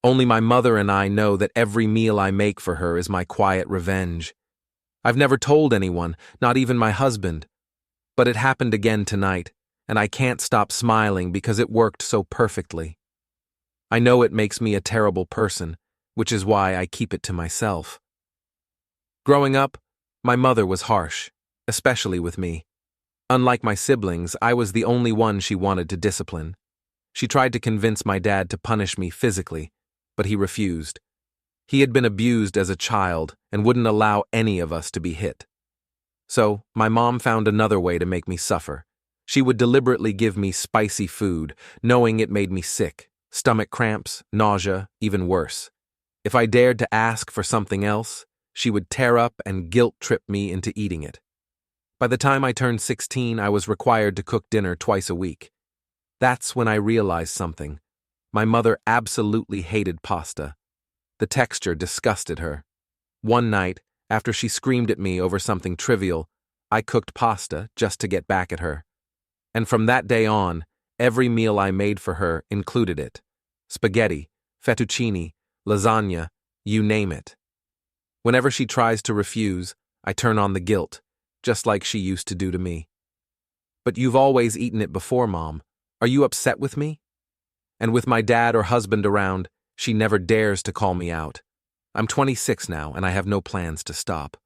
Only my mother and I know that every meal I make for her is my quiet revenge. I've never told anyone, not even my husband. But it happened again tonight, and I can't stop smiling because it worked so perfectly. I know it makes me a terrible person, which is why I keep it to myself. Growing up, my mother was harsh, especially with me. Unlike my siblings, I was the only one she wanted to discipline. She tried to convince my dad to punish me physically, but he refused. He had been abused as a child and wouldn't allow any of us to be hit. So, my mom found another way to make me suffer. She would deliberately give me spicy food, knowing it made me sick, stomach cramps, nausea, even worse. If I dared to ask for something else, she would tear up and guilt-trip me into eating it. By the time I turned 16, I was required to cook dinner twice a week. That's when I realized something. My mother absolutely hated pasta. The texture disgusted her. One night, after she screamed at me over something trivial, I cooked pasta just to get back at her. And from that day on, every meal I made for her included it. Spaghetti, fettuccine, lasagna, you name it. Whenever she tries to refuse, I turn on the guilt, just like she used to do to me. But you've always eaten it before, Mom. Are you upset with me? And with my dad or husband around, she never dares to call me out. I'm 26 now, and I have no plans to stop.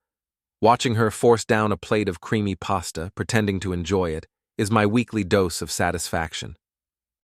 Watching her force down a plate of creamy pasta, pretending to enjoy it, is my weekly dose of satisfaction.